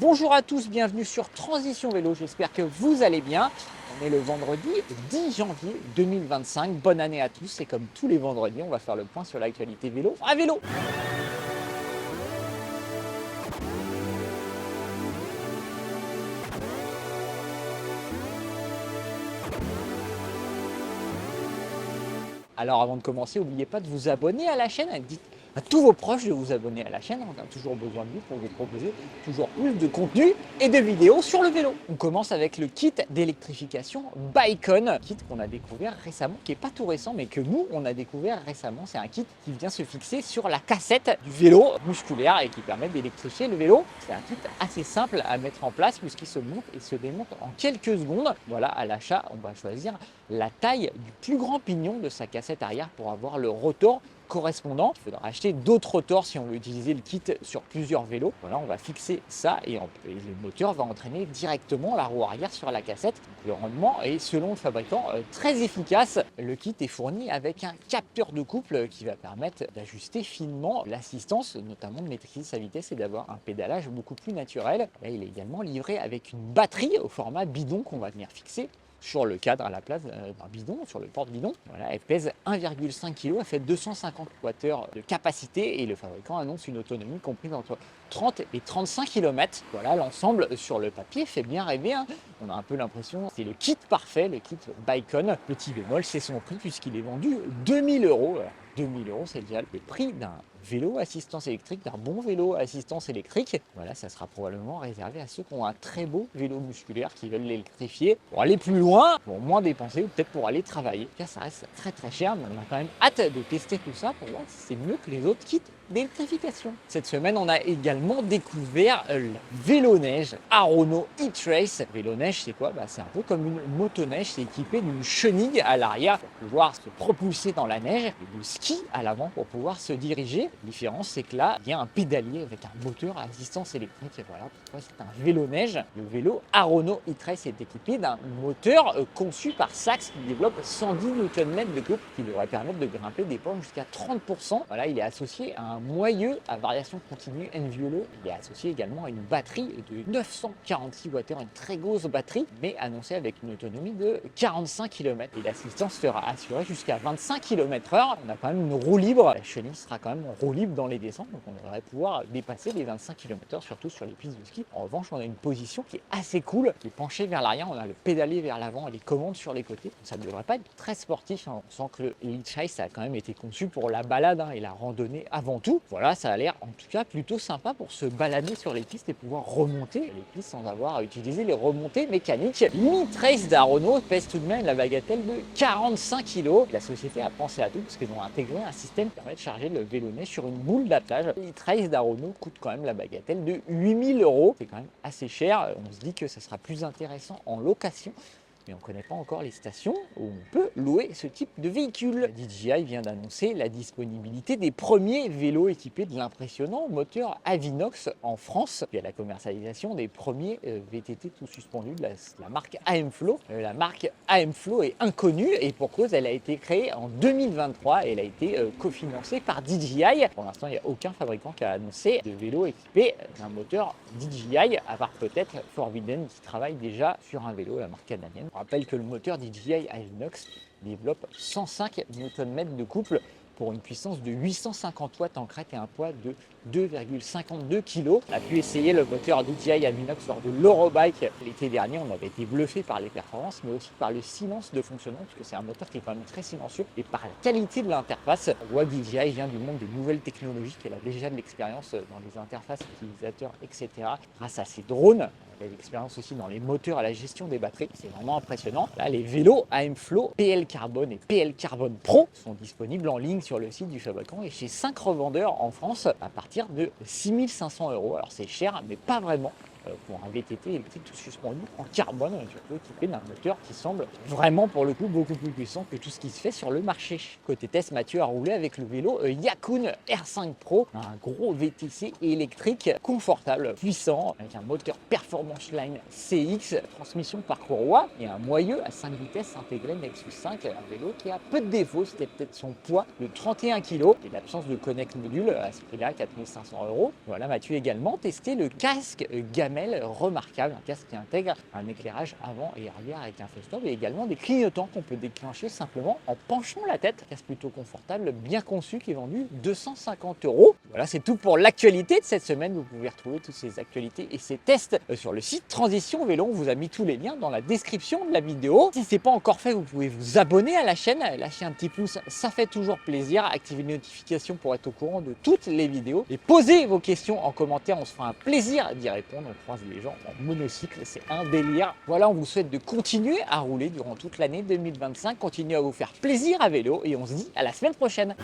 Bonjour à tous, bienvenue sur Transition Vélo, j'espère que vous allez bien. On est le vendredi 10 janvier 2025, bonne année à tous et comme tous les vendredis, on va faire le point sur l'actualité vélo à vélo. Alors avant de commencer, n'oubliez pas de vous abonner à la chaîne, dites à tous vos proches de vous abonner à la chaîne, on a toujours besoin de vous pour vous proposer toujours plus de contenu et de vidéos sur le vélo. On commence avec le kit d'électrification Bicon, kit qu'on a découvert récemment, qui n'est pas tout récent mais que nous on a découvert récemment. C'est un kit qui vient se fixer sur la cassette du vélo musculaire et qui permet d'électrifier le vélo. C'est un kit assez simple à mettre en place puisqu'il se monte et se démonte en quelques secondes. Voilà, à l'achat, on va choisir la taille du plus grand pignon de sa cassette arrière pour avoir le rotor correspondant. Il faudra acheter d'autres rotors si on veut utiliser le kit sur plusieurs vélos. Voilà, on va fixer ça et le moteur va entraîner directement la roue arrière sur la cassette. Le rendement est, selon le fabricant, très efficace. Le kit est fourni avec un capteur de couple qui va permettre d'ajuster finement l'assistance, notamment de maîtriser sa vitesse et d'avoir un pédalage beaucoup plus naturel. Là, il est également livré avec une batterie au format bidon qu'on va venir fixer sur le cadre à la place d'un bidon, sur le porte-bidon. Voilà, elle pèse 1,5 kg, elle fait 250 Wh de capacité et le fabricant annonce une autonomie comprise entre 30 et 35 km. Voilà, l'ensemble sur le papier fait bien rêver, hein. On a un peu l'impression que c'est le kit parfait, le kit Bicon. Petit bémol, c'est son prix puisqu'il est vendu 2000 €. 2000 €, c'est déjà le prix d'un vélo assistance électrique, d'un bon vélo assistance électrique. Voilà, ça sera probablement réservé à ceux qui ont un très beau vélo musculaire, qui veulent l'électrifier pour aller plus loin, pour moins dépenser ou peut-être pour aller travailler. Là, ça reste très très cher, mais on a quand même hâte de tester tout ça pour voir si c'est mieux que les autres kits d'électrification. Cette semaine, on a également découvert le vélo neige Arono e-Trace. Vélo neige, c'est quoi? C'est un peu comme une motoneige, c'est équipé d'une chenille à l'arrière pour pouvoir se propulser dans la neige et de ski à l'avant pour pouvoir se diriger. La différence, c'est que là, il y a un pédalier avec un moteur à assistance électrique. Et voilà pourquoi c'est un vélo neige. Le vélo Arono e-Trace est équipé d'un moteur conçu par Sachs qui développe 110 Nm de couple qui devrait permettre de grimper des pentes jusqu'à 30%. Voilà, il est associé à un moyeu à variation continue NVLO. Il est associé également à une batterie de 946 Wh, une très grosse batterie, mais annoncée avec une autonomie de 45 km. Et l'assistance sera assurée jusqu'à 25 km/h. On a quand même une roue libre. La chenille sera quand même en roue libre dans les descentes, donc on devrait pouvoir dépasser les 25 km/h, surtout sur les pistes de ski. En revanche, on a une position qui est assez cool, qui est penchée vers l'arrière. On a le pédalier vers l'avant et les commandes sur les côtés. Ça ne devrait pas être très sportif, hein. On sent que le e-Trace a quand même été conçu pour la balade, hein, et la randonnée avant tout. Voilà, ça a l'air en tout cas plutôt sympa pour se balader sur les pistes et pouvoir remonter les pistes sans avoir à utiliser les remontées mécaniques. l'e-Trace d'Arono pèse tout de même la bagatelle de 45 kg. La société a pensé à tout parce qu'ils ont intégré un système qui permet de charger le vélo neige sur une boule d'attelage. l'e-Trace d'Arono coûte quand même la bagatelle de 8000 €. C'est quand même assez cher. On se dit que ça sera plus intéressant en location. Mais on ne connaît pas encore les stations où on peut louer ce type de véhicule. DJI vient d'annoncer la disponibilité des premiers vélos équipés de l'impressionnant moteur Avinox en France. Il y a la commercialisation des premiers VTT tout suspendus de la marque AM-Flow. La marque AM-Flow est inconnue et pour cause, elle a été créée en 2023 et elle a été cofinancée par DJI. Pour l'instant, il n'y a aucun fabricant qui a annoncé de vélo équipé d'un moteur DJI, à part peut-être Forbidden qui travaille déjà sur un vélo, la marque canadienne. On rappelle que le moteur DJI Avinox développe 105 Nm de couple pour une puissance de 850 watts en crête et un poids de 2,52 kg. On a pu essayer le moteur DJI Avinox lors de l'Eurobike l'été dernier. On avait été bluffé par les performances, mais aussi par le silence de fonctionnement, puisque c'est un moteur qui est quand même très silencieux, et par la qualité de l'interface. On voit que DJI vient du monde des nouvelles technologies, qu'elle a déjà de l'expérience dans les interfaces utilisateurs, etc. Grâce à ses drones, elle a l'expérience aussi dans les moteurs, à la gestion des batteries. C'est vraiment impressionnant. Là, les vélos AM-Flow, PL Carbone et PL Carbone Pro sont disponibles en ligne sur le site du fabricant et chez 5 revendeurs en France à partir de 6 500 €. Alors c'est cher, mais pas vraiment. Pour un VTT électrique tout suspendu en carbone, surtout équipé d'un moteur qui semble vraiment pour le coup beaucoup plus puissant que tout ce qui se fait sur le marché. Côté test, Mathieu a roulé avec le vélo Yakun R5 Pro, un gros VTC électrique confortable, puissant, avec un moteur Performance Line CX, transmission par courroie et un moyeu à 5 vitesses intégré Nexus 5, un vélo qui a peu de défauts, c'était peut-être son poids de 31 kg et l'absence de Connect Module à ce prix-là, 4 500 €. Voilà, Mathieu a également testé le casque Gamin semelle remarquable, un casque qui intègre un éclairage avant et arrière avec un feu-stop et également des clignotants qu'on peut déclencher simplement en penchant la tête. Un casque plutôt confortable, bien conçu, qui est vendu 250 €. Voilà, c'est tout pour l'actualité de cette semaine. Vous pouvez retrouver toutes ces actualités et ces tests sur le site Transition Vélo. On vous a mis tous les liens dans la description de la vidéo. Si ce n'est pas encore fait, vous pouvez vous abonner à la chaîne, lâcher un petit pouce, ça fait toujours plaisir. Activez les notifications pour être au courant de toutes les vidéos et posez vos questions en commentaire. On se fera un plaisir d'y répondre. On croise les gens en monocycle, c'est un délire. Voilà, on vous souhaite de continuer à rouler durant toute l'année 2025. Continuez à vous faire plaisir à vélo et on se dit à la semaine prochaine.